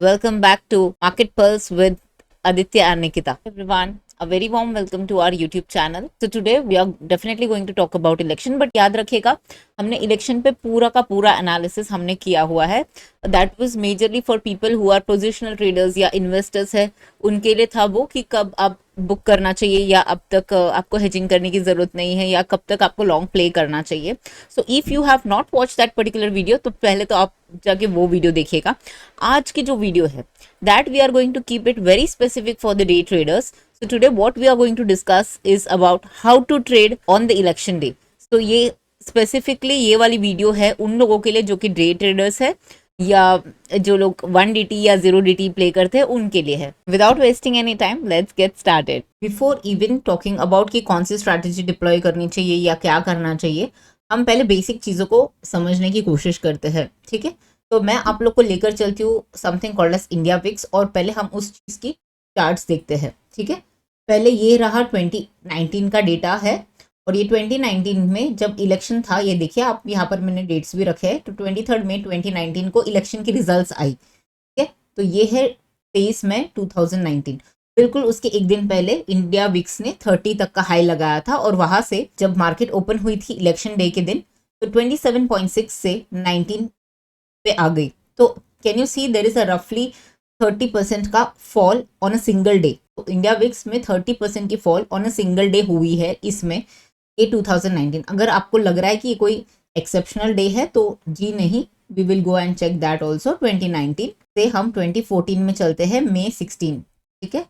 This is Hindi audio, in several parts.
Welcome back to Market Pulse with Aditya and Nikita. Everyone, a very warm welcome to our YouTube channel. So today we are definitely going to talk about election, but याद रखिएगा हमने इलेक्शन पे पूरा का पूरा एनालिसिस हमने किया हुआ है. That was majorly for people who are positional traders या इन्वेस्टर्स है, उनके लिए था वो कि कब आप बुक करना चाहिए या अब तक आपको हेजिंग करने की जरूरत नहीं है या कब तक आपको लॉन्ग प्ले करना चाहिए. सो if you have not watch that particular video तो पहले तो आप जाके वो वीडियो देखिएगा. आज की जो वीडियो है that we are going to keep it very specific for the day traders. So today what we are going to discuss is about how to trade on the election day. तो ये स्पेसिफिकली ये वाली वीडियो है उन लोगों के लिए जो कि डे ट्रेडर्स है या जो लोग 1 DT या 0 DT प्ले करते हैं उनके लिए है. Without wasting any time let's get started. Before even talking about कि कौन सी स्ट्रैटेजी डिप्लॉय करनी चाहिए या क्या करना चाहिए, हम पहले बेसिक चीज़ों को समझने की कोशिश करते हैं. ठीक है, तो मैं आप लोग को लेकर चलती हूँ something called as India VIX और पहले हम उस चीज़ की चार्ट्स देखते हैं. ठीक है, पहले ये रहा 2019 का डेटा है और ये 2019 में जब इलेक्शन था, ये देखिए आप यहाँ पर मैंने डेट्स भी रखे हैं. तो 23 मई 2019 को इलेक्शन की रिजल्ट्स आई. ठीक है, तो ये है 23 मई 2019. बिल्कुल उसके एक दिन पहले इंडिया विक्स ने 30 तक का हाई लगाया था और वहां से जब मार्केट ओपन हुई थी इलेक्शन डे के दिन तो 27.6 से 19 पे आ गई. तो can you see there is a रफली 30% का fall on a single day. तो इंडिया विक्स में 30% की fall on a single day हुई है इसमें ये 2019. अगर आपको लग रहा है कि ये कोई एक्सेप्शनल डे है तो जी नहीं, we will go and check that also. 2019 से हम 2014 में चलते हैं, May 16. ठीक है,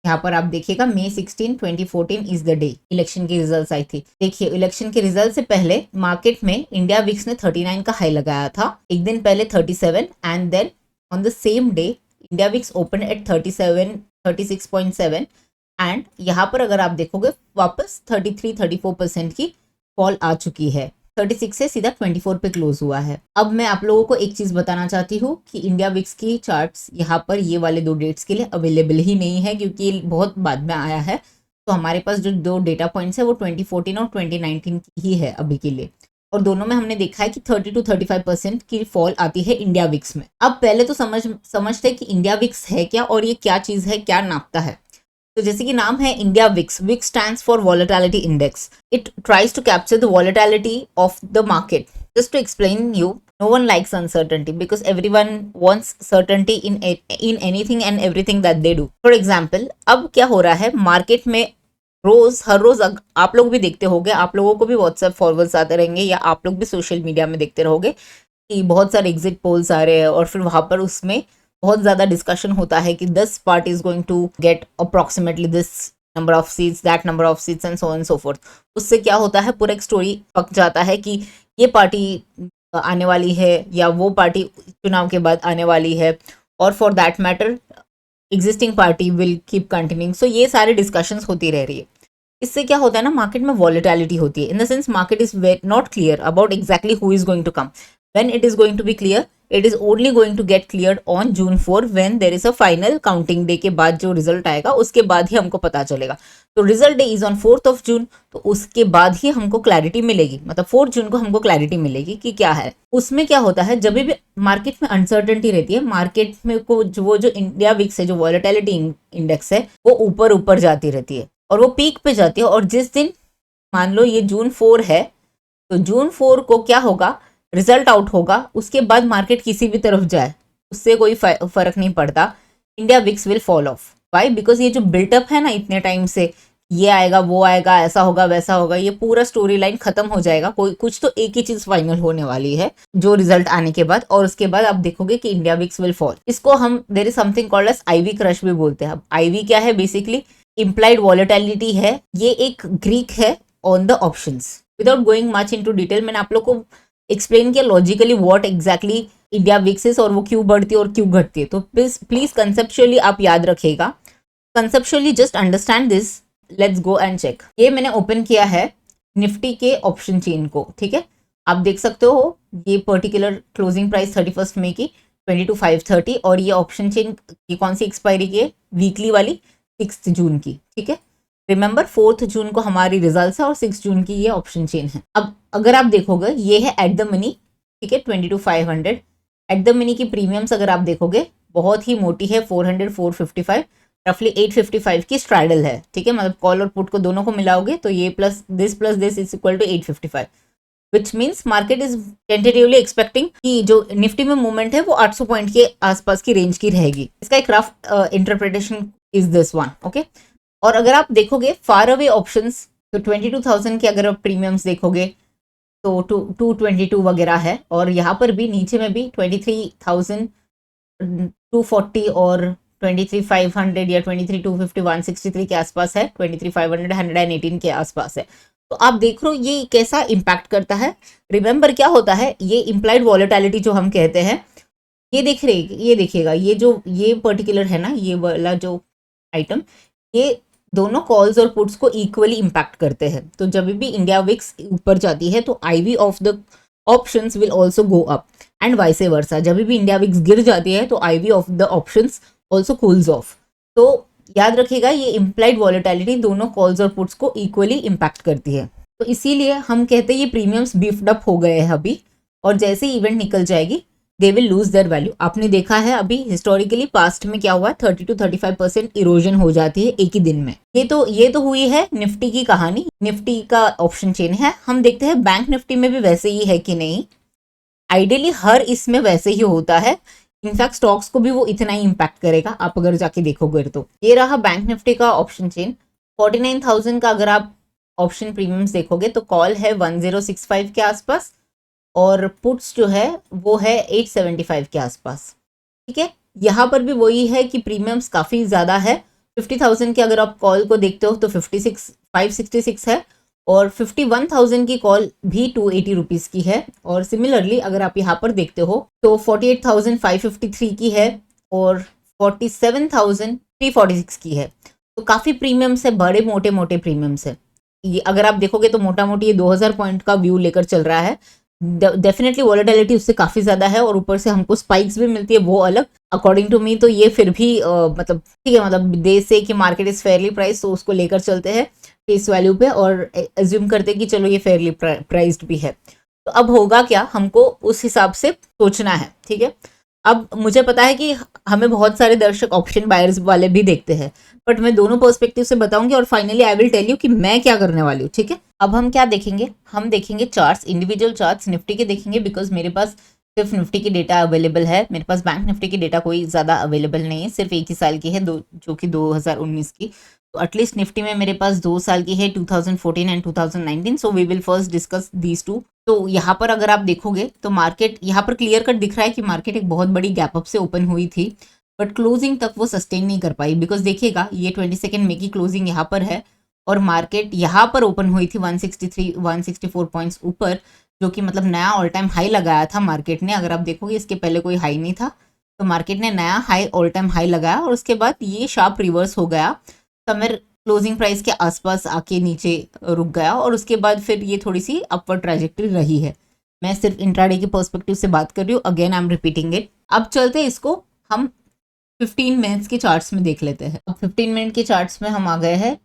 यहाँ पर आप देखिएगा May 16 2014 is the day election की रिजल्ट्स आई थी. देखिए इलेक्शन के रिजल्ट से पहले मार्केट में इंडिया विक्स ने 39 का हाई लगाया था, एक दिन पहले 37 and then on the same day India VIX open at 36.7 and यहाँ पर अगर आप देखोगे वापस 33-34% की फॉल आ चुकी है. 36 से सीधा 24 पे क्लोज हुआ है. अब मैं आप लोगों को एक चीज बताना चाहती हूँ कि इंडिया विक्स की चार्ट्स यहाँ पर ये वाले दो डेट्स के लिए अवेलेबल ही नहीं है क्योंकि ये बहुत बाद में आया है. तो हमारे पास जो दो डेटा पॉइंट्स है वो 2014 और 2019 की ही है अभी के लिए और दोनों में हमने देखा है कि 30-35% की फॉल आती है इंडिया विक्स में. अब पहले तो समझते कि इंडिया विक्स है क्या और ये क्या चीज है, क्या नापता है. तो जैसे कि नाम है India VIX, VIX stands for volatility index. It tries to capture the volatility of the market. Just to explain you, no one likes uncertainty because everyone wants certainty in anything and everything that they do. For example अब क्या हो रहा है मार्केट में, हर रोज आप लोग भी देखते होंगे, आप लोगों को भी व्हाट्सएप फॉरवर्ड्स आते रहेंगे या आप लोग भी सोशल मीडिया में देखते रहोगे कि बहुत सारे एग्जिट पोल्स आ रहे हैं और फिर वहां पर उसमें बहुत ज्यादा डिस्कशन होता है कि this party is going to get approximately this number of seats, that number of seats and so and so forth. उससे क्या होता है पूरा एक स्टोरी पक जाता है कि ये पार्टी आने वाली है या वो पार्टी चुनाव के बाद आने वाली है और for that matter existing party will keep continuing. So ये सारी डिस्कशंस होती रह रही है. इससे क्या होता है ना, मार्केट में वॉलेटिलिटी होती है. In the sense market is not clear about exactly who is going to come. When it is going to be clear, it is only going to get clear on June 4 when there is a final counting day के बाद जो रिजल्ट आएगा उसके बाद ही हमको पता चलेगा. तो result day is on 4th June. तो उसके बाद ही हमको क्लैरिटी मिलेगी, मतलब 4 जून को हमको क्लैरिटी मिलेगी कि क्या है. उसमें क्या होता है जब भी मार्केट में अनसर्टेनिटी रहती है, मार्केट में को जो इंडिया विक्स है, जो वॉलेटिलिटी इंडेक्स है, वो ऊपर ऊपर जाती रहती है और वो पीक पे जाती है. और जिस दिन मान लो ये June 4 है तो June 4 को क्या होगा, रिजल्ट आउट होगा, उसके बाद मार्केट किसी भी तरफ जाए उससे कोई फर्क नहीं पड़ता, India VIX will fall off. Why? Because ये जो बिल्टअप है ना इतने टाइम से, ये आएगा वो आएगा, ऐसा होगा वैसा होगा, ये पूरा स्टोरी लाइन खत्म हो जाएगा. कोई कुछ तो एक ही चीज फाइनल होने वाली है जो रिजल्ट आने के बाद, और उसके बाद आप देखोगे कि इंडिया विक्स विल फॉल. इसको हम there is something called as IV crush भी बोलते हैं. अब आईवी क्या है, बेसिकली इम्प्लाइड वॉलेटिलिटी है. ये एक ग्रीक है on the options. Without going much into detail, मैंने आप लोग को एक्सप्लेन किया logically what exactly India VIX is और वो क्यों बढ़ती है और क्यों घटती है. तो प्लीज कंसेप्चुअली आप याद रखिएगा, conceptually just understand this. Let's go and check. ये मैंने ओपन किया है निफ्टी के ऑप्शन चेन को. ठीक है, आप देख सकते हो ये पर्टिकुलर क्लोजिंग प्राइस 31 मई की 22,530 और ये ऑप्शन चेन की कौन सी एक्सपायरी की है, वीकली वाली 6 जून की. ठीक है, रिमेंबर 4 जून को हमारी रिजल्ट है और 6 जून की ये ऑप्शन चेन है. अब अगर आप देखोगे ये है एट द मनी. ठीक है, 22,500 एट द मनी की प्रीमियम्स अगर आप देखोगे बहुत ही मोटी है, 400 455 रफली 855 की स्ट्राइडल है, ठीक है। मतलब कॉल और पुट को दोनों को मिलाओगे तो ये plus this is equal to 855, which means market is tentatively expecting कि जो निफ्टी में मूवमेंट है वो 800 पॉइंट के आसपास की रेंज की रहेगी। इसका एक rough interpretation is this one, okay. और अगर आप देखोगे फार अवे ऑप्शंस तो 22,000 के अगर आप प्रीमियम्स देखोगे तो 222 वगैरह है, और यहाँ पर भी नीचे में भी 23,240 और 23,500 या 23,250 163 के आसपास है, 23,500 118 के आसपास है। तो आप देख रहे हो ये कैसा इम्पैक्ट करता है। रिमेंबर क्या होता है, ये इम्प्लाइड वॉलेटिलिटी जो हम कहते हैं, ये देखिएगा ये पर्टिकुलर है ना, ये वाला जो आइटम, ये दोनों कॉल्स और पुट्स को इक्वली इम्पैक्ट करते हैं। तो जब भी इंडिया विक्स ऊपर जाती है तो IV of the options will also go up and vice versa. जब भी इंडिया विक्स गिर जाती है तो IV of the options also cools off. तो याद रखिएगा ये इम्प्लाइड वॉलेटिलिटी दोनों कॉल्स और पुट्स को इक्वली इम्पैक्ट करती है। तो इसीलिए हम कहते हैं ये प्रीमियम्स बीफ्ड अप हो गए हैं अभी, और जैसे ही इवेंट निकल जाएगी they will lose their value. आपने देखा है अभी हिस्टोरिकली पास्ट में क्या हुआ, 30 to 35% इरोजन हो जाती है एक ही दिन में। ये तो हुई है निफ्टी की कहानी, निफ्टी का ऑप्शन चेन है। हम देखते हैं बैंक निफ्टी में भी वैसे ही है कि नहीं। आइडियली हर इसमें वैसे ही होता है, इनफैक्ट स्टॉक्स को भी वो इतना ही इम्पैक्ट करेगा आप अगर जाके देखोगे तो। ये रहा बैंक निफ्टी का ऑप्शन चेन। 49,000 का अगर आप ऑप्शन प्रीमियम्स देखोगे तो कॉल है 1065 के आसपास और पुट्स जो है वो है 875 के आसपास, ठीक है। यहाँ पर भी वही है कि प्रीमियम्स काफ़ी ज़्यादा है। 50,000 के अगर आप कॉल को देखते हो तो 566 है, और 51,000 की कॉल भी 280 रुपीज़ की है। और सिमिलरली अगर आप यहाँ पर देखते हो तो 48,553 की है और 47,346 की है। तो काफ़ी प्रीमियम्स है, बड़े मोटे मोटे प्रीमियम्स है। ये अगर आप देखोगे तो मोटा मोटी ये 2000 पॉइंट का व्यू लेकर चल रहा है। डेफिनेटली वॉलेटिलिटी उससे काफ़ी ज़्यादा है, और ऊपर से हमको स्पाइक्स भी मिलती है, वो अलग। अकॉर्डिंग टू मी तो ये फिर भी मतलब ठीक है, मतलब दे से कि मार्केट इज़ फेयरली प्राइस, तो उसको लेकर चलते हैं फेस वैल्यू पे और एज्यूम करते हैं कि चलो ये फेयरली प्राइस्ड भी है। तो अब होगा क्या, हमको उस हिसाब से सोचना है, ठीक है। अब मुझे पता है कि हमें बहुत सारे दर्शक ऑप्शन बायर्स वाले भी देखते हैं, बट मैं दोनों पर्सपेक्टिव से बताऊंगी और finally I will tell you कि मैं क्या करने वाली हूँ, ठीक है। अब हम क्या देखेंगे, हम देखेंगे चार्ट्स, इंडिविजुअल चार्ट्स निफ्टी के देखेंगे, बिकॉज मेरे पास सिर्फ निफ्टी की डेटा अवेलेबल है, मेरे पास बैंक निफ्टी की डेटा कोई ज़्यादा अवेलेबल नहीं है, सिर्फ एक ही साल की है, जो कि 2019 की। तो एटलीस्ट निफ्टी में मेरे पास 2 साल की है, 2014 and 2019। So we will first discuss these two. तो यहाँ पर अगर आप देखोगे तो मार्केट यहाँ पर क्लियर कट दिख रहा है कि मार्केट एक बहुत बड़ी गैप अप से ओपन हुई थी, बट क्लोजिंग तक वो सस्टेन नहीं कर पाई। बिकॉज देखिएगा ये 22 मई की क्लोजिंग यहाँ पर है, और मार्केट यहाँ पर ओपन हुई थी 164 पॉइंट्स ऊपर, जो कि मतलब नया ऑल टाइम हाई लगाया था मार्केट ने। अगर आप देखोगे इसके पहले कोई हाई नहीं था, तो मार्केट ने नया हाई ऑल टाइम हाई लगाया, और उसके बाद ये शार्प रिवर्स हो गया, समर क्लोजिंग प्राइस के आसपास आके नीचे रुक गया, और उसके बाद फिर ये थोड़ी सी अपवर्ड ट्रैजेक्टरी रही है। मैं सिर्फ इंट्राडे के पर्सपेक्टिव से बात कर रही हूँ, again I am repeating it. अब चलते हैं इसको हम 15 मिनट्स के चार्ट्स में देख लेते हैं। अब 15 मिनट के चार्ट्स में हम आ गए हैं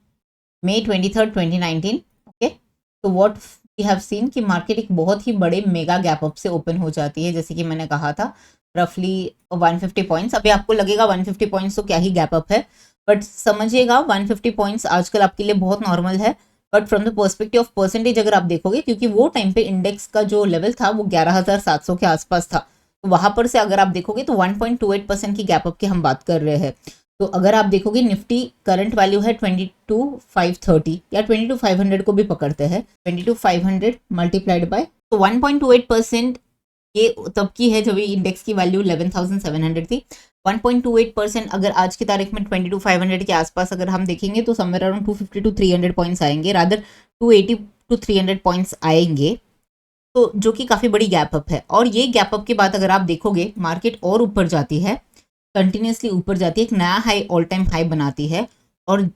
May 23, 2019, ओके। तो व्हाट वी हैव सीन कि मार्केट एक बहुत ही बड़े मेगा गैप अप से ओपन हो जाती है, जैसे कि मैंने कहा था रफली 150 पॉइंट्स। अभी आपको लगेगा 150 पॉइंट्स तो क्या ही गैप अप है, बट समझिएगा 150 पॉइंट्स आजकल आपके लिए बहुत नॉर्मल है, but from the perspective of percentage अगर आप देखोगे, क्योंकि वो टाइम पे इंडेक्स का जो लेवल था वो 11,700 के आसपास था, तो वहां पर से अगर आप देखोगे तो 1.28% की गैप अप की हम बात कर रहे हैं। तो अगर आप देखोगे निफ्टी करंट वैल्यू है 22,530 या 22,500 को भी पकड़ते हैं, 22,500 मल्टीप्लाइड बाय, तो 1.28% ये तब की है जब इंडेक्स की वैल्यू 11,700 थी। 1.28% अगर आज की तारीख में 22,500 के आसपास अगर हम देखेंगे तो समवेयर अराउंड 250 to 300 पॉइंट्स आएंगे, रादर 280 to 300 पॉइंट्स आएंगे, तो जो कि काफ़ी बड़ी गैप अप है। और ये गैप अप के बाद अगर आप देखोगे मार्केट और ऊपर जाती है, कंटिन्यूसली ऊपर जाती है, एक नया हाई ऑल टाइम हाई बनाती है, और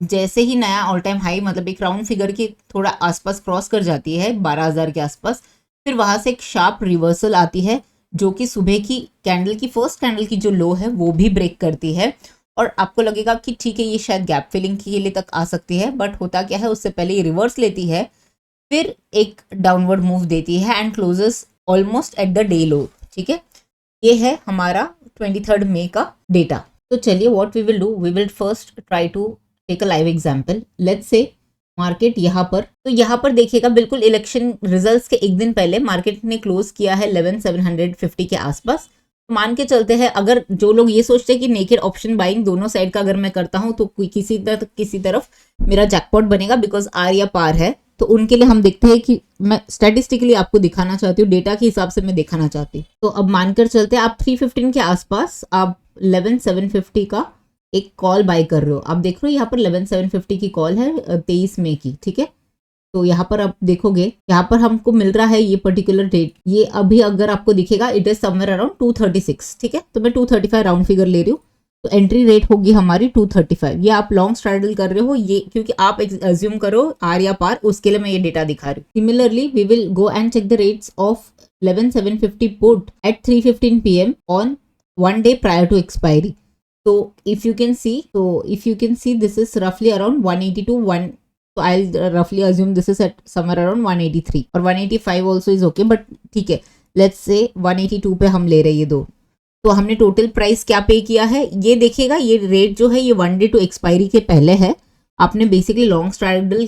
जैसे ही नया ऑल टाइम हाई मतलब एक राउंड फिगर के थोड़ा आसपास क्रॉस कर जाती है 12,000 के आसपास, फिर वहां से एक शार्प रिवर्सल आती है, जो कि सुबह की कैंडल की फर्स्ट कैंडल की जो लो है वो भी ब्रेक करती है, और आपको लगेगा कि ठीक है ये शायद गैप फिलिंग के लिए तक आ सकती है, बट होता क्या है उससे पहले ये रिवर्स लेती है, फिर एक डाउनवर्ड मूव देती है and closes almost at the day low, ठीक है। ये है हमारा 23 मई का डेटा। तो चलिए what we will do, we will first try to take a live example. Let's say market यहाँ पर, तो यहाँ पर देखिएगा बिल्कुल इलेक्शन रिजल्ट्स के एक दिन पहले मार्केट ने क्लोज किया है 11,750 के आसपास। मान के चलते हैं, अगर जो लोग ये सोचते हैं कि नेकेड ऑप्शन बाइंग दोनों साइड का अगर मैं करता हूं तो किसी तरफ मेरा जैकपॉट बनेगा, बिकॉज आर या पार है, तो उनके लिए हम देखते हैं कि मैं स्टैटिस्टिकली आपको दिखाना चाहती हूँ, डेटा के हिसाब से मैं दिखाना चाहती हूँ। तो अब मानकर चलते हैं आप 315 के आसपास आप 11,750 का एक कॉल बाय कर रहे हो। आप देख रहे हो यहाँ पर 11,750 की कॉल है 23 मई की, ठीक है। तो यहाँ पर आप देखोगे, यहाँ पर हमको मिल रहा है ये पर्टिकुलर डेट, ये अभी अगर आपको दिखेगा इट इज समवेयर अराउंड 236, ठीक है। तो मैं 235 राउंड फिगर ले रही हूँ, तो एंट्री रेट होगी हमारी 235। ये आप लॉन्ग स्ट्रैडल कर रहे हो, ये क्योंकि आप अज्यूम करो आर या पार, उसके लिए मैं ये डेटा दिखा रही हूँ। Similarly we will go and check the rates of 11,750 put at 3:15 PM ऑन 1 day prior to expiry. So if you can see this is roughly around 182 1. So I'll roughly assume this is at somewhere around 183 or 185 also is okay, but ठीक है, let's say 182 पे हम ले रहे हैं ये दो। तो हमने टोटल प्राइस क्या पे किया है ये देखिएगा, ये रेट जो है ये 1 day to expiry के पहले है। आपने बेसिकली लॉन्ग स्ट्रैडल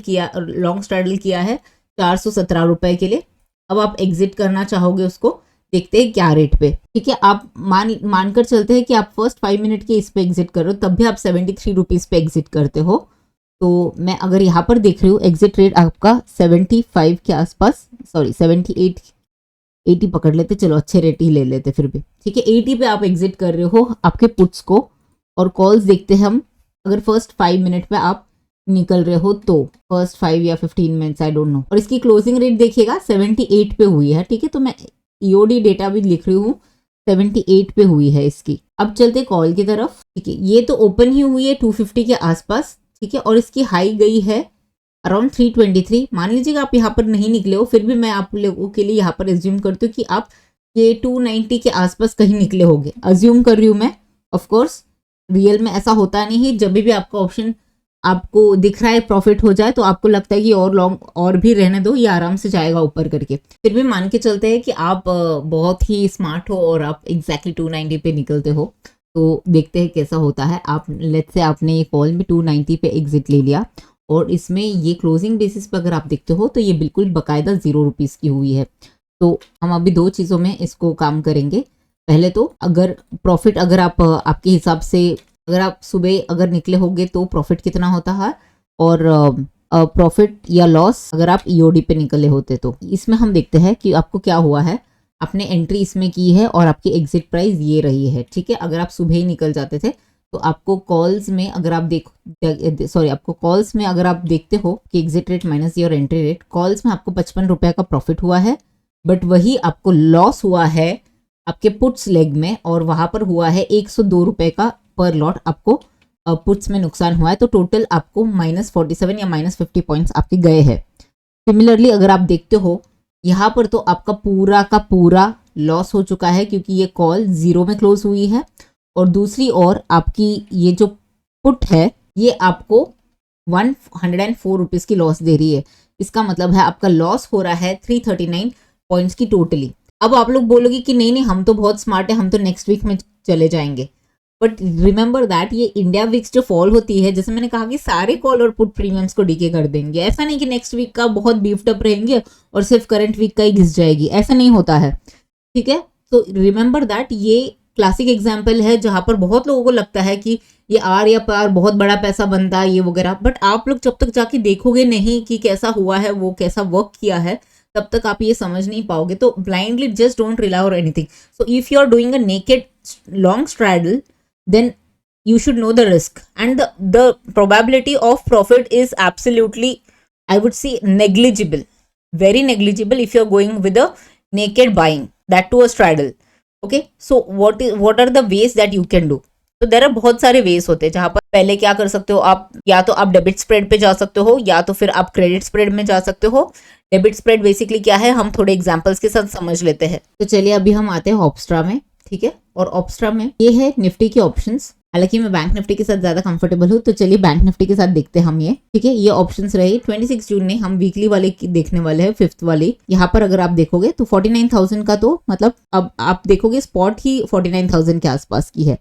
किया है 417 रुपए के लिए। अब आप एग्जिट करना चाहोगे उसको, देखते हैं क्या रेट पे, ठीक है। आप मानकर चलते हैं कि आप फर्स्ट 5 मिनट के इस पे एग्जिट कर रहे हो, तब भी आप 73 रुपीज पे एग्जिट करते हो। तो मैं अगर यहाँ पर देख रही हूँ एग्जिट रेट आपका 75 के आसपास, सॉरी 78 80 पकड़ लेते, चलो अच्छे रेट ही ले लेते फिर भी, ठीक है। 80 पे आप एग्जिट कर रहे हो आपके पुट्स को, और कॉल्स देखते हैं हम, अगर फर्स्ट 5 मिनट पे आप निकल रहे हो तो फर्स्ट 5 या 15 मिनट्स आई डोंट नो, और इसकी क्लोजिंग रेट देखिएगा 78 पे हुई है, ठीक है। तो मैं ईओडी डेटा भी लिख रही हूँ, 78 पे हुई है इसकी। अब चलते कॉल की तरफ, ठीक है। ये तो ओपन ही हुई है 250 के आसपास, ठीक है, और इसकी हाई गई है अराउंड 323। मान लीजिएगा आप यहाँ पर नहीं निकले हो, फिर भी मैं आप लोगों के लिए यहाँ पर एज्यूम करती हूँ कि आप ये 290 के आसपास कहीं निकले होंगे, अज्यूम कर रही हूँ मैं। ऑफकोर्स रियल में ऐसा होता नहीं है, जब भी आपका ऑप्शन आपको दिख रहा है प्रॉफिट हो जाए तो आपको लगता है कि और लॉन्ग और भी रहने दो, ये आराम से जाएगा ऊपर करके। फिर भी मान के चलते हैं कि आप बहुत ही स्मार्ट हो और आप एग्जैक्टली 290 पे निकलते हो, तो देखते हैं कैसा होता है। आप लेट्स से आपने ये कॉल में 290 पे एग्जिट ले लिया, और इसमें ये क्लोजिंग बेसिस पर अगर आप देखते हो तो ये बिल्कुल बाकायदा 0 रुपीज़ की हुई है। तो हम अभी दो चीज़ों में इसको काम करेंगे। पहले तो अगर प्रॉफिट, अगर आप आपके हिसाब से अगर आप सुबह अगर निकले होंगे तो प्रॉफिट कितना होता है, और प्रॉफिट या लॉस अगर आप ईओडी पे निकले होते तो इसमें हम देखते हैं कि आपको क्या हुआ है। आपने एंट्री इसमें की है और आपकी एग्जिट प्राइस ये रही है, ठीक है। अगर आप सुबह ही निकल जाते थे तो आपको कॉल्स में अगर आप देखते हो कि exit rate minus your entry rate, calls में आपको 55 रुपये का प्रॉफिट हुआ है, बट वही आपको लॉस हुआ है आपके पुट्स लेग में, और वहां पर हुआ है 102 रुपये का पर लॉट आपको पुट्स में नुकसान हुआ है। तो टोटल आपको -47 या -50 पॉइंट्स आपके गए हैं। सिमिलरली अगर आप देखते हो यहाँ पर तो आपका पूरा का पूरा लॉस हो चुका है, क्योंकि ये कॉल 0 में क्लोज हुई है, और दूसरी ओर आपकी ये जो पुट है ये आपको 104 रुपीज़ की लॉस दे रही है। इसका मतलब है आपका लॉस हो रहा है 339 पॉइंट्स की टोटली। अब आप लोग बोलोगे कि नहीं हम तो बहुत स्मार्ट है, हम तो नेक्स्ट वीक में चले जाएंगे, बट रिमेंबर दैट ये इंडिया वीक्स जो फॉल होती है, जैसे मैंने कहा कि सारे कॉल और पुट प्रीमियम्स को डीके कर देंगे। ऐसा नहीं कि नेक्स्ट वीक का बहुत बीफ्ड अप रहेंगे और सिर्फ करंट वीक का ही घिस जाएगी, ऐसा नहीं होता है, ठीक है। तो रिमेंबर दैट ये क्लासिक एग्जाम्पल है जहां पर बहुत लोगों को लगता है कि ये आर या पार बहुत बड़ा पैसा बनता है ये वगैरह, बट आप लोग जब तक जाके देखोगे नहीं कि कैसा हुआ है, वो कैसा वर्क किया है, तब तक आप ये समझ नहीं पाओगे। तो blindly just don't rely on anything. So if you are doing a naked long straddle, then you should know the risk, and the probability of profit is absolutely, I would say, negligible, very negligible if you're going with a naked buying, that to a straddle. Okay, so what are the ways that you can do? तो देयर आर बहुत सारे वेज होते हैं, जहां पर पहले क्या कर सकते हो आप, या तो आप डेबिट स्प्रेड पे जा सकते हो, या तो फिर आप क्रेडिट स्प्रेड में जा सकते हो। डेबिट स्प्रेड बेसिकली क्या है, हम थोड़े एग्जांपल्स के साथ समझ लेते हैं। तो चलिए अभी हम आते हैं ऑप्स्ट्रा में, ठीक है। और ऑप्स्ट्रा में ये है निफ्टी के ऑप्शंस, हालांकि मैं बैंक निफ्टी के साथ ज्यादा कंफर्टेबल हूँ, तो चलिए बैंक निफ्टी के साथ देखते हैं हम ये। ठीक है, ये ऑप्शंस रहे 26 जून ने। हम वीकली वाले की देखने वाले हैं, 5th वाले। यहाँ पर अगर आप देखोगे तो 49,000 का, तो मतलब अब आप देखोगे स्पॉट ही 49,000 के आसपास की है।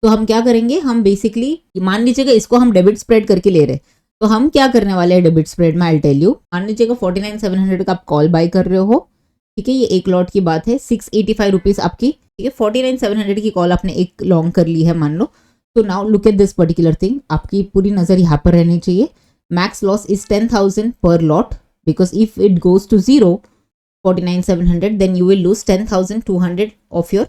तो हम क्या करेंगे, हम बेसिकली मान लीजिएगा इसको हम डेबिट स्प्रेड करके ले रहे, तो हम क्या करने वाले हैं डेबिट स्प्रेड में, आई टेल यू। मान लीजिएगा 49,700 का आप कॉल बाय कर रहे हो, ठीक है, ये एक लॉट की बात है, 685 रुपीज आपकी, ठीक है। 49,700 की कॉल आपने एक लॉन्ग कर ली है मान लो। तो now look at this particular thing, आपकी पूरी नजर यहाँ पर रहनी चाहिए। Max loss is 10,000 per lot, because if it goes to 0 49,700 then you will lose 10,200 of your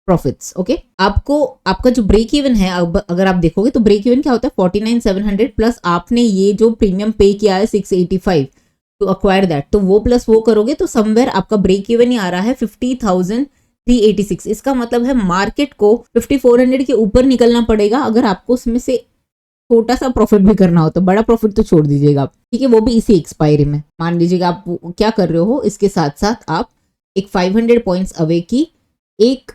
profits. Okay, आपको आपका जो ब्रेक इवन है, अब अगर आप देखोगे तो ब्रेक इवन क्या होता है, 49,700 प्लस आपने ये जो प्रीमियम पे किया है 685 टू अक्वायर दैट, तो वो प्लस वो करोगे तो समवेयर आपका ब्रेक इवन ही आ रहा है 50,386। इसका मतलब है मार्केट को 5400 के ऊपर निकलना पड़ेगा अगर आपको उसमें से छोटा सा प्रॉफिट भी करना हो। तो बड़ा प्रॉफिट तो छोड़ दीजिएगा आप, ठीक है, वो भी इसी एक्सपायरी में। मान लीजिएगा आप क्या कर रहे हो, इसके साथ साथ आप एक 500 पॉइंट्स अवे की एक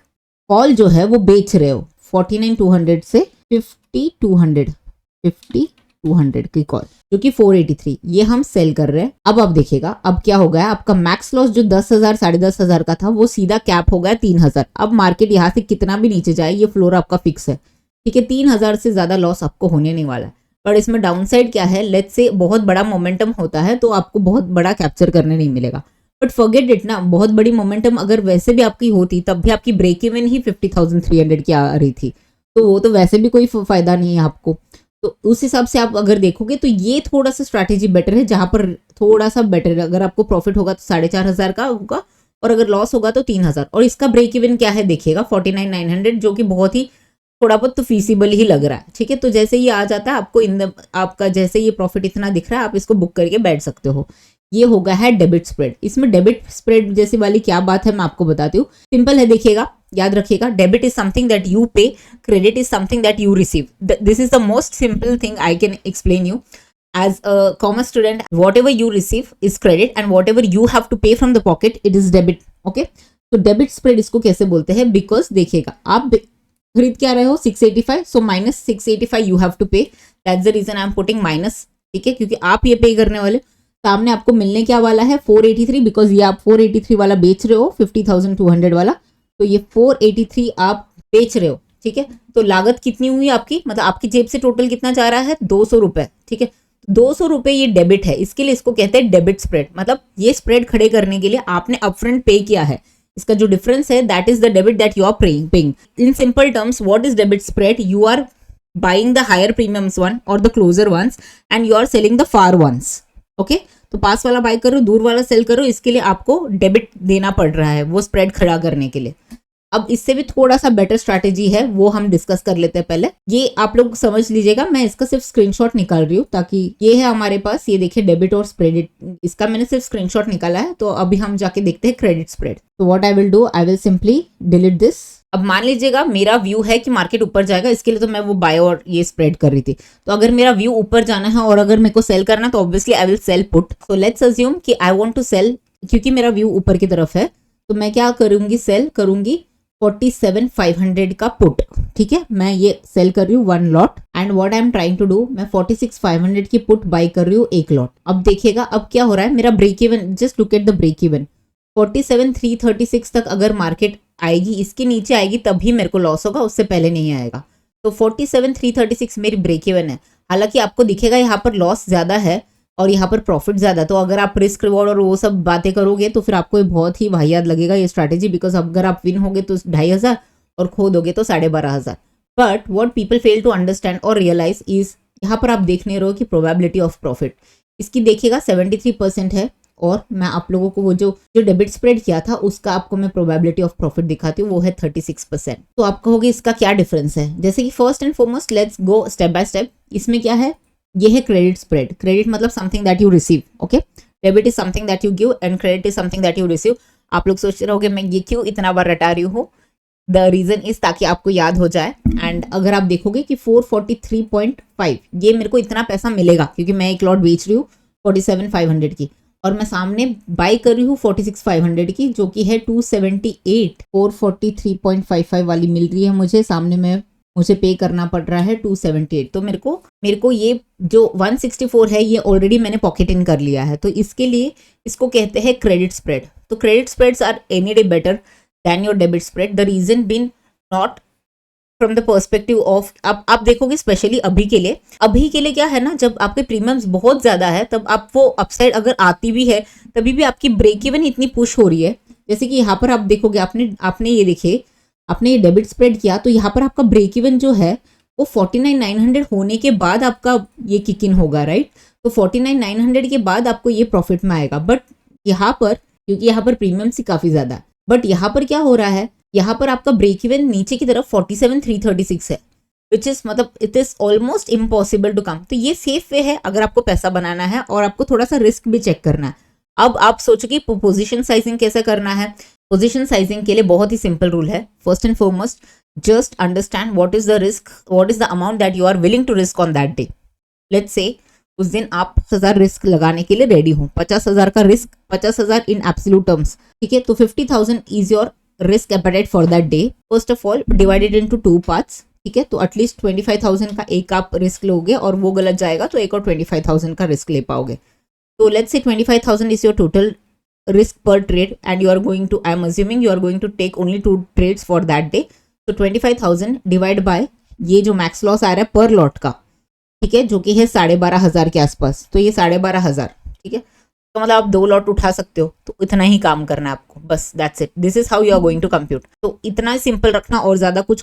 कॉल जो है वो बेच रहे हो 49,200 से 50,200 की कॉल, जो कि 483, ये हम सेल कर रहे हैं। अब आप देखिएगा अब क्या हो गया, आपका मैक्स लॉस जो 10,000 10,500 का था वो सीधा कैप हो गया 3,000। अब मार्केट यहाँ से कितना भी नीचे जाए, ये फ्लोर आपका फिक्स है, ठीक है। 3,000 से ज्यादा लॉस आपको होने नहीं वाला है। पर इसमें डाउनसाइड क्या है, लेट्स से बहुत बड़ा मोमेंटम होता है तो आपको बहुत बड़ा कैप्चर करने नहीं मिलेगा। बट फॉरगेट इट ना, बहुत बड़ी मोमेंटम अगर वैसे भी आपकी होती तब भी आपकी ब्रेक इवन ही 50,300 की आ रही थी, तो वो तो वैसे भी कोई फायदा नहीं है आपको। तो उस हिसाब से आप अगर देखोगे तो ये थोड़ा सा स्ट्रैटेजी बेटर है, जहां पर थोड़ा सा बेटर है। अगर आपको प्रॉफिट होगा तो 4,500 का होगा, और अगर लॉस होगा तो 3,000। और इसका ब्रेक इवन क्या है देखिएगा 49,900, जो कि बहुत ही थोड़ा बहुत तो फीसिबल ही लग रहा है, ठीक है। तो जैसे ये आ जाता है आपको आपका जैसे ये प्रॉफिट इतना दिख रहा है, आप इसको बुक करके बैठ सकते हो। ये हो गया है डेबिट स्प्रेड। इसमें डेबिट स्प्रेड जैसी वाली क्या बात है मैं आपको बताती हूँ, सिंपल है, देखिएगा, याद रखिएगा। Debit is something that you pay, credit is something that you receive. This is the most simple thing I can explain you. As a commerce student, whatever you receive is credit and whatever you have to pay from the pocket, it is debit. Okay, तो डेबिट स्प्रेड इसको कैसे बोलते हैं, बिकॉज देखिएगा आप खरीद क्या रहे हो 685, so minus 685 you have to pay, that's the reason I am putting minus, ठीक है, क्योंकि आप ये पे करने वाले। सामने आपको मिलने क्या वाला है 483, बिकॉज ये आप 483 वाला बेच रहे हो 50,200 वाला, तो ये 483 आप बेच रहे हो, ठीक है। तो लागत कितनी हुई आपकी, मतलब आपकी जेब से टोटल कितना जा रहा है 200 रुपए, ठीक है। 200 रुपए ये डेबिट है, इसके लिए इसको कहते हैं डेबिट स्प्रेड। मतलब ये स्प्रेड खड़े करने के लिए आपने अपफ्रंट पे किया है, इसका जो डिफरेंस है that is the debit that you are paying. In simple terms what is debit spread, you are buying the higher premiums one और the closer ones and you are selling the far ones. Okay, तो पास वाला बाय करो, दूर वाला सेल करो, इसके लिए आपको डेबिट देना पड़ रहा है वो स्प्रेड खड़ा करने के लिए। अब इससे भी थोड़ा सा बेटर स्ट्रैटेजी है, वो हम डिस्कस कर लेते हैं पहले। ये आप लोग समझ लीजिएगा, मैं इसका सिर्फ स्क्रीनशॉट निकाल रही हूँ ताकि ये है हमारे पास, ये देखिए डेबिट और स्प्रेड, इसका मैंने सिर्फ स्क्रीनशॉट निकाला है। तो अभी हम जाके देखते हैं क्रेडिट स्प्रेड। तो what I will do, I will simply delete this. अब मान लीजिएगा मेरा व्यू है कि मार्केट ऊपर जाएगा, इसके लिए तो मैं वो बाय और ये स्प्रेड कर रही थी। तो अगर मेरा व्यू ऊपर जाना है और अगर मेरे को सेल करना तो obviously I will sell put. So let's assume कि आई वांट टू सेल, क्योंकि मेरा व्यू ऊपर की तरफ है, तो मैं क्या करूंगी, सेल करूंगी 47,500 का पुट, ठीक है। मैं ये सेल कर रही हूँ 1 lot, and what I am trying to do, मैं 46,500 की पुट बाय कर रही हूँ 1 लॉट। अब देखिएगा अब क्या हो रहा है, मेरा break even, just look at the break even, 47,336 तक अगर मार्केट आएगी, इसके नीचे आएगी तभी मेरे को लॉस होगा, उससे पहले नहीं आएगा। तो 47,336 मेरी ब्रेक इवन है। हालांकि आपको दिखेगा यहाँ पर लॉस ज्यादा है और यहाँ पर प्रॉफिट ज्यादा, तो अगर आप रिस्क रिवॉर्ड और वो सब बातें करोगे तो फिर आपको बहुत ही वाहियात लगेगा ये स्ट्रैटेजी, बिकॉज अगर आप विन होगे तो 2,500 और खो दोगे तो 12,500। But what people fail to understand और रियलाइज इज, यहाँ पर आप देख नहीं रहे हो कि प्रोबेबिलिटी ऑफ प्रॉफिट इसकी देखिएगा 73% है, और मैं आप लोगों को वो जो डेबिट स्प्रेड किया था उसका आपको मैं प्रोबेबिलिटी ऑफ प्रॉफिट दिखाती हूँ, वो है 36%। तो आप कहोगे इसका क्या डिफरेंस है, जैसे कि first and foremost let's go step by step. इसमें क्या है, ये है क्रेडिट स्प्रेड। क्रेडिट मतलब something that you receive, okay. Debit is something that you give and credit is something that you receive. आप लोग सोच रहे होगे मैं ये क्यों इतना बार रटा रही हूँ, द रीजन इज ताकि आपको याद हो जाए। एंड अगर आप देखोगे कि 443.5 ये मेरे को इतना पैसा मिलेगा क्योंकि मैं एक लॉट बेच रही हूँ 47,500 की, और मैं सामने बाय कर रही हूँ 46,500 की, जो कि है 278। 443.55 वाली मिल रही है मुझे, सामने मैं मुझे पे करना पड़ रहा है 278। तो मेरे को ये जो 164 है ये ऑलरेडी मैंने पॉकेट इन कर लिया है, तो इसके लिए इसको कहते हैं क्रेडिट स्प्रेड। तो credit spreads are any day better than your debit spread. The reason been not from the perspective of, आप देखोगे स्पेशली अभी के लिए क्या है ना, जब आपके प्रीमियम्स बहुत ज्यादा है तब आप वो अपसाइड अगर आती भी है तभी भी आपकी ब्रेक इवन इतनी पुश हो रही है। जैसे कि यहाँ पर आप देखोगे, आपने ये देखिए, आपने ये डेबिट स्प्रेड किया तो यहाँ पर आपका ब्रेक इवन जो है वो 49,900 होने के बाद आपका ये किक इन होगा, राइट। तो 49,900 के बाद आपको ये प्रॉफिट में आएगा। बट यहाँ पर क्योंकि यहाँ पर प्रीमियम्स ही काफी ज्यादा है, बट यहाँ पर क्या हो रहा है, यहाँ पर आपका ब्रेक इवन नीचे की तरफ 47,336 है, विच इज मतलब it is almost impossible to come. तो ये सेफ वे है अगर आपको पैसा बनाना है और आपको थोड़ा सा रिस्क भी चेक करना है। अब आप सोचो कि पोजीशन साइजिंग कैसे करना है। पोजीशन साइजिंग के लिए बहुत ही सिंपल रूल है। First and foremost, just understand what is the risk, what is the amount that you are willing to risk on that day. Let's say उस दिन आप 50,000 रिस्क लगाने के लिए रेडी हो, 50,000 का रिस्क, 50,000 इन एब्सोल्यूट टर्म्स, ठीक है। तो 50,000 is your risk appetite for that day. First of all divided into 2 parts, ठीक है। तो एटलीस्ट 25,000 का एक आप रिस्क लोगे और वो गलत जाएगा तो एक और 25,000 का रिस्क ले पाओगे। तो let's say 25,000 is your total risk per trade and you are going to, I am assuming you are going to take only 2 trades for that day. So 25,000 divide by ये जो मैक्स लॉस आ रहा है पर लॉट का, ठीक है, जो कि है 12,500 के आसपास। तो ये 12,500, ठीक है। तो मतलब आप 2 लॉट उठा सकते हो, तो इतना ही काम करना है आपको, बस that's it. This is how you are going to compute. तो इतना सिंपल रखना और ज्यादा कुछ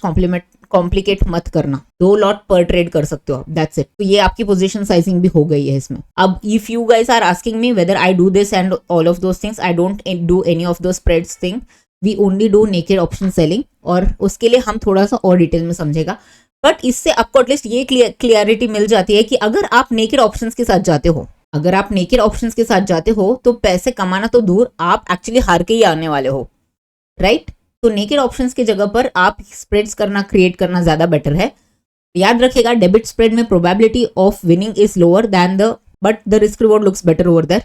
कॉम्प्लिकेट मत करना। 2 लॉट पर ट्रेड कर सकते हो आप, दैट्स इट। तो ये आपकी पोजीशन साइजिंग भी हो गई है इसमें। अब if you guys are asking me whether I do this and all of those things, I don't do any of those spreads thing, we only do naked option selling. और उसके लिए हम थोड़ा सा और डिटेल में समझेगा, बट इससे आपको एटलीस्ट ये क्लियरिटी मिल जाती है कि अगर आप नेकेड ऑप्शंस के साथ जाते हो, अगर आप नेकेड ऑप्शंस के साथ जाते हो तो पैसे कमाना तो दूर, आप एक्चुअली हार के ही आने वाले हो, राइट। तो नेकेड ऑप्शंस की जगह पर आप स्प्रेड्स करना, क्रिएट करना ज्यादा बेटर है। याद रखिएगा, डेबिट स्प्रेड में probability of winning is lower than but the risk reward looks better over there.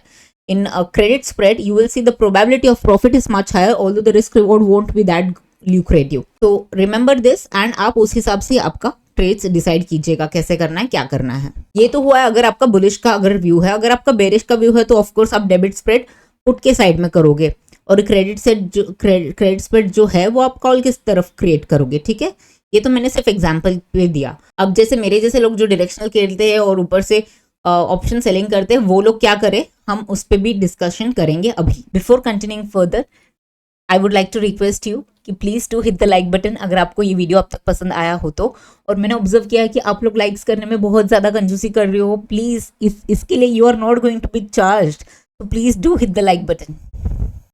In a credit spread, you will see the probability of profit is much higher, although the risk reward won't be that lucrative. So remember this and आप उस हिसाब से आपका ट्रेड्स डिसाइड कीजिएगा कैसे करना है, क्या करना है। ये तो हुआ है अगर आपका बुलिश का अगर व्यू है। अगर आपका बेरिश का व्यू है तो ऑफकोर्स आप डेबिट स्प्रेड पुट के साइड में करोगे और क्रेडिट स्प्रेड जो है वो आप कॉल किस तरफ क्रिएट करोगे, ठीक है। ये तो मैंने सिर्फ एग्जाम्पल पे दिया। अब जैसे मेरे जैसे लोग जो डायरेक्शनल खेलते हैं और ऊपर से ऑप्शन सेलिंग करते हैं, वो लोग क्या करें, हम उस पर भी डिस्कशन करेंगे अभी। Before continuing further, I would like to request you कि please do hit the like button अगर आपको ये वीडियो अब तक पसंद आया हो तो। और मैंने ऑब्जर्व किया है कि आप लोग लाइक्स करने में बहुत ज्यादा कंजूसी कर रहे हो। प्लीज इसके लिए you are not going to be charged, तो please do hit the like button.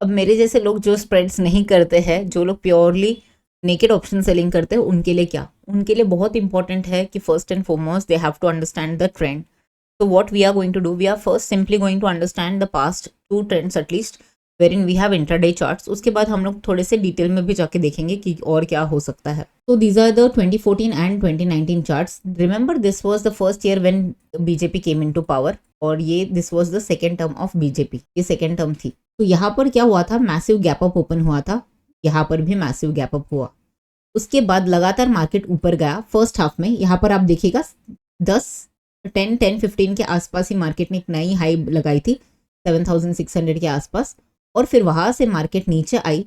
अब मेरे जैसे लोग जो स्प्रेड्स नहीं करते हैं, जो लोग प्योरली नेकेड ऑप्शन सेलिंग करते हैं, उनके लिए क्या, उनके लिए बहुत इंपॉर्टेंट है कि first and foremost they have to understand the trend. So what we are going to do, we are first simply going to understand the past 2 trends at least wherein we have intraday charts. उसके बाद हम लोग थोड़े से डिटेल में भी जाके देखेंगे कि और क्या हो सकता है। So these are the 2014 and 2019 charts. Remember this was the first year when BJP came into power और ये this was the second term of BJP, ये second term थी। तो यहाँ पर क्या हुआ था, मैसिव गैप अप ओपन हुआ था, यहाँ पर भी मैसिव गैप अप हुआ। उसके बाद लगातार मार्केट ऊपर गया फर्स्ट हाफ में। यहाँ पर आप देखिएगा 10-15 के आसपास ही मार्केट ने एक नई हाई लगाई थी 7,600 के आसपास, और फिर वहां से मार्केट नीचे आई,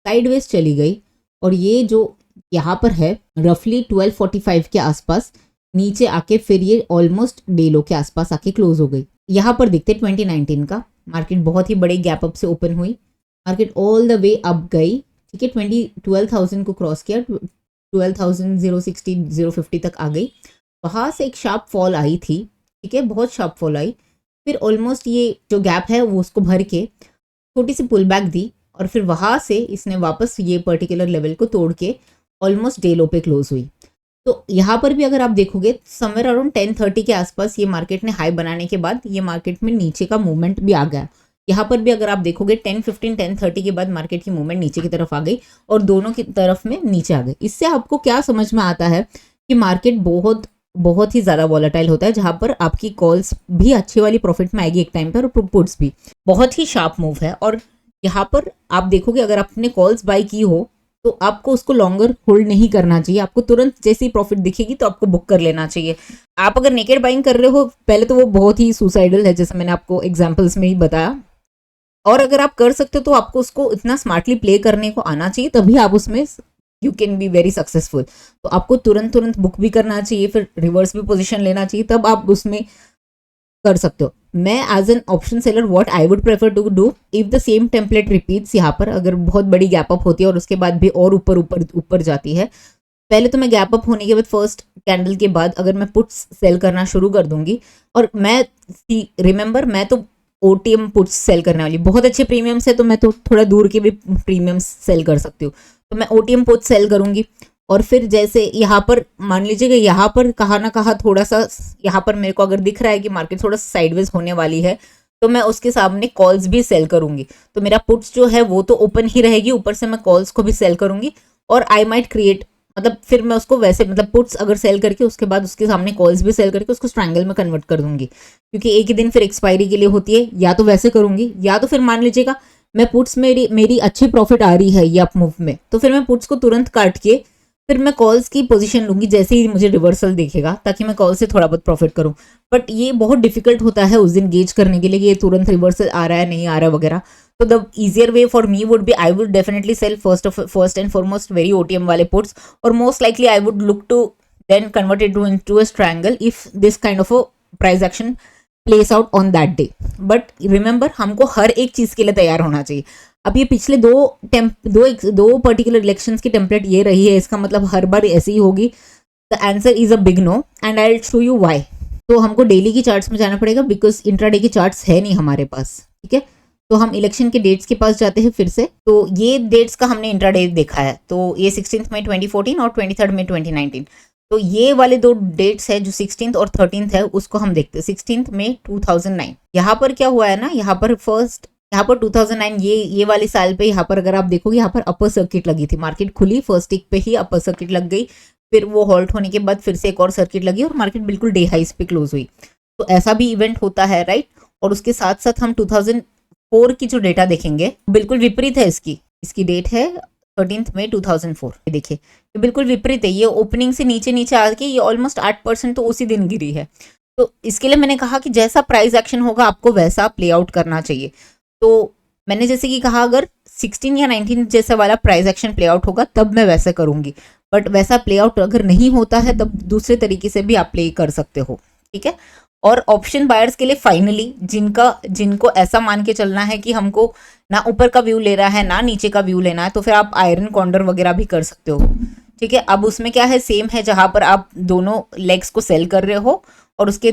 साइडवेज चली गई, और ये जो यहाँ पर है रफली 1245 के आसपास नीचे आके फिर ये ऑलमोस्ट डे लो के आसपास आके क्लोज हो गई। यहाँ पर देखते 2019 का मार्केट बहुत ही बड़े गैप अप से ओपन हुई, market all the way up गई, ठीक है, 12,000 को क्रॉस किया, 12,060 050 तक आ गई। वहां से एक शार्प फॉल आई थी, ठीक है, बहुत शार्प फॉल आई, फिर ऑलमोस्ट ये जो गैप है वो उसको भर के छोटी सी पुल बैक दी, और फिर वहां से इसने वापस ये पर्टिकुलर लेवल को तोड़ के ऑलमोस्ट डे लो पे क्लोज हुई। तो यहाँ पर भी अगर आप देखोगे समवेयर अराउंड 10:30 के आसपास ये मार्केट ने हाई बनाने के बाद ये मार्केट में नीचे का मूवमेंट भी आ गया। यहाँ पर भी अगर आप देखोगे 10:15 10:30 के बाद मार्केट की मूवमेंट नीचे की तरफ आ गई और दोनों की तरफ में नीचे आ गई। इससे आपको क्या समझ में आता है कि मार्केट बहुत ही ज्यादा वॉलेटाइल होता है, जहां पर आपकी कॉल्स भी अच्छी वाली प्रॉफिट में आएगी एक टाइम पर, और पुट्स भी बहुत ही शार्प मूव है। और यहाँ पर आप देखोगे अगर आपने कॉल्स बाय की हो तो आपको उसको लॉन्गर होल्ड नहीं करना चाहिए, आपको तुरंत जैसे ही प्रॉफिट दिखेगी तो आपको बुक कर लेना चाहिए। आप अगर नेकेड बाइंग कर रहे हो पहले तो वो बहुत ही सुसाइडल है, जैसे मैंने आपको एग्जाम्पल्स में ही बताया। और अगर आप कर सकते हो तो आपको उसको इतना स्मार्टली प्ले करने को आना चाहिए, तभी आप उसमें you can be very successful. तो आपको तुरंत तुरंत बुक भी करना चाहिए, फिर रिवर्स भी पोजीशन लेना चाहिए, तब आप उसमें कर सकते हो। मैं as an option seller what I would prefer to do, if the same template repeats, यहाँ पर अगर बहुत बड़ी गैप अप होती है और उसके बाद भी और ऊपर ऊपर ऊपर जाती है, पहले तो मैं गैप अप होने के बाद फर्स्ट कैंडल के बाद अगर मैं पुट्स सेल करना शुरू कर दूंगी, और मैं रिमेंबर मैं तो ओटीएम पुट्स सेल करने वाली, बहुत अच्छे प्रीमियम्स है तो मैं तो थोड़ा दूर के भी प्रीमियम्स सेल कर सकती हूँ, तो मैं ओटीएम पुट्स सेल करूंगी। और फिर जैसे यहाँ पर मान लीजिएगा यहाँ पर कहा ना कहा थोड़ा सा, यहाँ पर मेरे को अगर दिख रहा है कि मार्केट थोड़ा सा साइडवेज होने वाली है, तो मैं उसके सामने कॉल्स भी सेल करूंगी। तो मेरा पुट्स जो है वो तो ओपन ही रहेगी, ऊपर से मैं कॉल्स को भी सेल करूंगी, और आई माइट क्रिएट, मतलब फिर मैं उसको वैसे मतलब पुट्स अगर सेल करके उसके बाद उसके सामने कॉल्स भी सेल करके उसको स्ट्रैंगल में कन्वर्ट कर दूंगी, क्योंकि एक ही दिन फिर एक्सपायरी के लिए होती है। या तो वैसे करूंगी, या तो फिर मान लीजिएगा मैं पुट्स मेरी अच्छी प्रॉफिट आ रही है ये अप मूव में, तो फिर मैं पुट्स को तुरंत काट के फिर मैं कॉल्स की पोजीशन लूंगी जैसे ही मुझे रिवर्सल दिखेगा, ताकि मैं कॉल से थोड़ा बहुत प्रॉफिट करूं। बट ये बहुत डिफिकल्ट होता है उस दिन गेज करने के लिए कि ये तुरंत रिवर्सल आ रहा है नहीं आ रहा है वगैरह। तो the easier way for me would be, I would definitely sell first and foremost very OTM वाले पुट्स, और most likely I would look to then convert it into a triangle if this kind of a price action place out on that day. But remember हमको हर एक चीज के लिए तैयार होना चाहिए। अब ये पिछले दो पर्टिकुलर इलेक्शंस की टेम्पलेट ये रही है, इसका मतलब हर बार ऐसी ही होगी। The answer is a big no and I will show you why. तो हमको डेली की चार्ट्स में जाना पड़ेगा बिकॉज इंट्राडे की चार्ट्स है नहीं हमारे पास, ठीक है। तो हम इलेक्शन के डेट्स के पास जाते हैं फिर से। तो ये डेट्स का हमने इंट्राडे देखा है, तो ये 16 मई 2014 और 23 मई 2019। तो ये वाले दो डेट्स है जो 16 और 13 है, उसको हम देखते हैं। 16 मई 2009 यहाँ पर क्या हुआ है ना, यहाँ पर 2009 ये वाले साल पे यहाँ पर अगर आप देखोगे यहाँ पर अपर सर्किट लगी थी, मार्केट खुली फर्स्ट टिक पे ही अपर सर्किट लग गई, फिर वो हॉल्ट होने के बाद फिर से एक और सर्किट लगी और मार्केट बिल्कुल डे हाइस पे क्लोज हुई। तो ऐसा भी इवेंट होता है, राइट। और उसके साथ साथ हम 2004 की जो डेटा देखेंगे बिल्कुल विपरीत है। इसकी डेट है 13 मई 2004। देखिए ये बिल्कुल विपरीत है, ये ओपनिंग से नीचे नीचे आके ये ऑलमोस्ट 8% तो उसी दिन गिरी है। तो इसके लिए मैंने कहा कि जैसा प्राइस एक्शन होगा आपको वैसा प्ले आउट करना चाहिए। तो मैंने जैसे कि कहा अगर 16 या 19 जैसा वाला प्राइस एक्शन प्ले आउट होगा तब मैं वैसा करूंगी, बट वैसा प्ले आउट अगर नहीं होता है तब दूसरे तरीके से भी आप प्ले कर सकते हो, ठीक है। और ऑप्शन बायर्स के लिए फाइनली जिनको ऐसा मान के चलना है कि हमको ना ऊपर का व्यू ले रहा है ना नीचे का व्यू लेना है, तो फिर आप आयरन कॉन्डर वगैरह भी कर सकते हो, ठीक है। अब उसमें क्या है, सेम है, जहां पर आप दोनों लेग्स को सेल कर रहे हो और उसके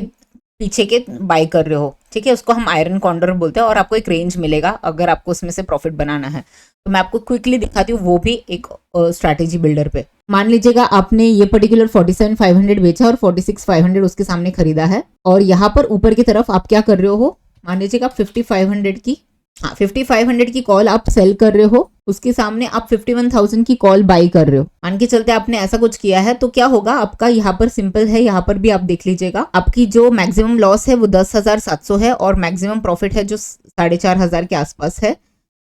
पीछे के बाय कर रहे हो, ठीक है, उसको हम आयरन कॉन्डर बोलते हैं। और आपको एक रेंज मिलेगा अगर आपको उसमें से प्रॉफिट बनाना है। तो मैं आपको क्विकली दिखाती हूँ वो भी एक स्ट्रैटेजी बिल्डर पे। मान लीजिएगा आपने ये पर्टिकुलर 47,500 बेचा और 46,500 उसके सामने खरीदा है, और यहाँ पर ऊपर की तरफ आप क्या कर रहे हो, मान लीजिएगा 5500 की कॉल आप सेल कर रहे हो, उसके सामने आप 51,000 की कॉल बाई कर रहे हो। मान के चलते आपने ऐसा कुछ किया है, तो क्या होगा आपका, यहाँ पर सिंपल है, यहाँ पर भी आप देख लीजिएगा आपकी जो मैक्सिमम लॉस है वो 10,700 है और मैक्सिमम प्रॉफिट है जो 4,500 के आसपास है।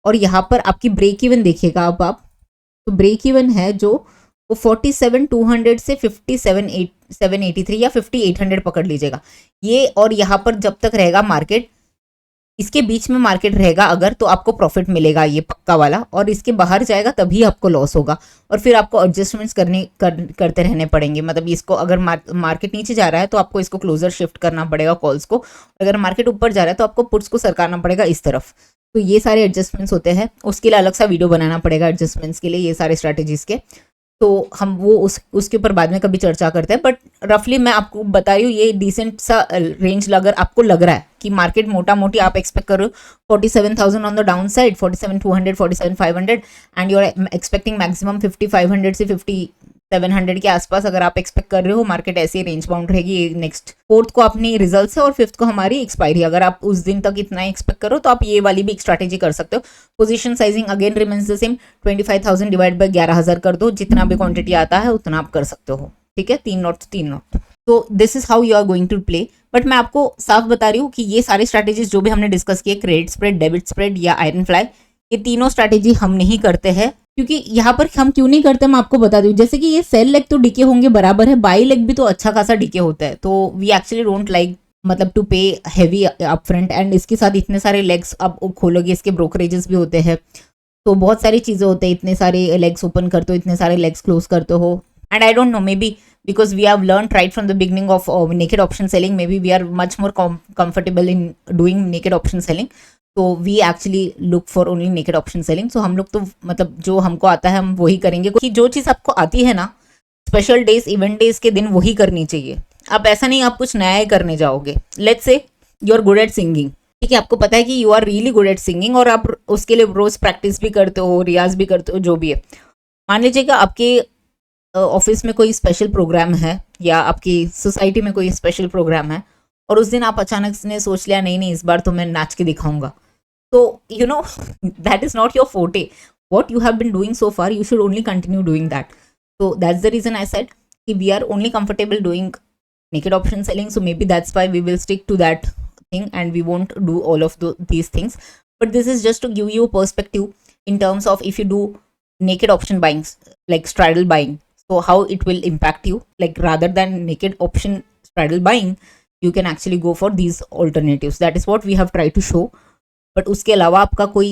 और यहाँ पर आपकी ब्रेक इवन देखिएगा अब आप, तो ब्रेक इवन है जो वो 47,200 से 57,783 या 5800 पकड़ लीजिएगा ये। और यहाँ पर जब तक रहेगा मार्केट, इसके बीच में मार्केट रहेगा अगर, तो आपको प्रॉफिट मिलेगा ये पक्का वाला, और इसके बाहर जाएगा तभी आपको लॉस होगा। और फिर आपको एडजस्टमेंट्स करते रहने पड़ेंगे। मतलब इसको अगर मार्केट नीचे जा रहा है तो आपको इसको क्लोजर शिफ्ट करना पड़ेगा कॉल्स को, अगर मार्केट ऊपर जा रहा है तो आपको पुट्स को सरकाना पड़ेगा इस तरफ। तो ये सारे एडजस्टमेंट्स होते हैं, उसके लिए अलग सा वीडियो बनाना पड़ेगा एडजस्टमेंट्स के लिए, ये सारे स्ट्रैटेजीज के। तो हम वो उसके ऊपर बाद में कभी चर्चा करते हैं। बट रफली मैं आपको बता रही हूँ ये डिसेंट सा रेंज अगर आपको लग रहा है कि मार्केट मोटा मोटी आप एक्सपेक्ट कर रहे हो 47,000 on the down side, 47,200, 47,500 and you are expecting maximum 5,500 से 5,700 के आसपास अगर आप एक्सपेक्ट कर रहे हो, मार्केट ऐसे रेंज बाउंड रहेगी। नेक्स्ट 4th को अपनी रिजल्ट्स है और 5th को हमारी एक्सपायरी। अगर आप उस दिन तक इतना एक्सपेक्ट करो तो आप ये वाली भी एक स्ट्रैटेजी कर सकते हो। Position sizing again remains the same, 25,000 divide by 11,000 कर दो, जितना भी क्वांटिटी आता है उतना आप कर सकते हो, ठीक है। 3 नोट। तो this is how you are going to play. But मैं आपको साफ बता रही हूँ कि ये सारे स्ट्रैटेजीज जो भी हमने डिस्कस किए, क्रेडिट स्प्रेड, डेबिट स्प्रेड या आयरन फ्लाई, ये तीनों स्ट्रैटेजी हम नहीं करते हैं। क्योंकि यहाँ पर हम क्यों नहीं करते, मैं आपको बता दूँ, जैसे कि ये सेल लेग तो डीके होंगे बराबर है, बाई लेग भी तो अच्छा खासा डीके होता है, तो वी एक्चुअली डोंट लाइक मतलब टू पे हैवी अपफ्रंट। एंड इसके साथ इतने सारे लेग्स आप खोलोगे, इसके ब्रोकरेजेस भी होते हैं, तो बहुत सारी चीज़ें होते हैं, इतने सारे लेग्स ओपन करते हो, इतने सारे लेग्स क्लोज करते हो। And I don't know, may be because we have learned right from the beginning of naked option selling, maybe we are much more comfortable in doing naked option selling, तो we actually look for only naked option selling. So हम लोग तो मतलब जो हमको आता है हम वही करेंगे, कि जो चीज़ आपको आती है ना, स्पेशल डेज इवेंट डेज के दिन वही करनी चाहिए। आप ऐसा नहीं आप कुछ नया ही करने जाओगे। Let's say you are good at singing, ठीक है, आपको पता है कि you are really good at singing और आप उसके लिए रोज प्रैक्टिस भी करते हो, रियाज भी करते हो, जो भी है। मान लीजिएगा आपके ऑफिस में कोई स्पेशल प्रोग्राम है या आपकी सोसाइटी में कोई स्पेशल प्रोग्राम है, और उस दिन आप अचानक से सोच लिया नहीं नहीं इस बार तो मैं नाच के दिखाऊंगा, तो you know that is not your forte. What you have been doing so far, you should only continue doing that. So that's the reason I said कि we are only comfortable doing naked option selling. So maybe that's why we will stick to that thing and we won't do all of these things. But this is just to give you a perspective in terms of if you do naked option buying, like straddle buying, so how it will impact you. Like rather than naked option straddle buying, you can actually go for these alternatives. That is what we have tried to show. But उसके अलावा आपका कोई,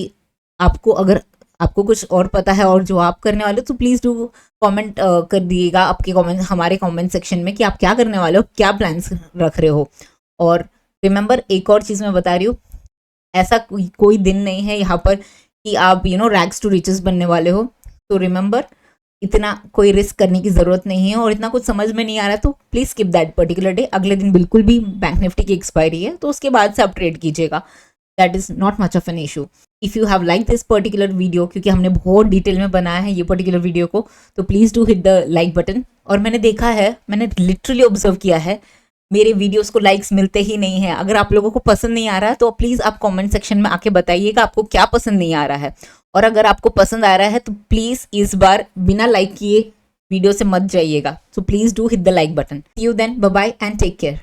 आपको अगर आपको कुछ और पता है और जो आप करने वाले हो, तो प्लीज़ डू कमेंट कर दिएगा आपके कमेंट हमारे कमेंट सेक्शन में कि आप क्या करने वाले हो, क्या प्लान्स रख रहे हो। और रिमेंबर, एक और चीज़ मैं बता रही हूँ, ऐसा कोई दिन नहीं है यहाँ पर कि आप रैग्स टू रिचेस बनने वाले हो। तो रिमेंबर, इतना कोई रिस्क करने की ज़रूरत नहीं है, और इतना कुछ समझ में नहीं आ रहा तो please skip that particular day. अगले दिन बिल्कुल भी बैंक निफ्टी की एक्सपायरी है, तो उसके बाद से आप ट्रेड कीजिएगा। That is not much of an issue. If you have like this particular video, क्योंकि हमने बहुत डिटेल में बनाया है ये पर्टिकुलर वीडियो को, तो please do hit the like button. और मैंने देखा है, मैंने लिटरली ऑब्जर्व किया है, मेरे वीडियोस को लाइक्स मिलते ही नहीं है। अगर आप लोगों को पसंद नहीं आ रहा है तो प्लीज़ आप कमेंट सेक्शन में आके बताइएगा आपको क्या पसंद नहीं आ रहा है, और अगर आपको पसंद आ रहा है तो प्लीज़ इस बार बिना लाइक किए वीडियो से मत जाइएगा। So please do hit the like button. See you then, bye bye and take care.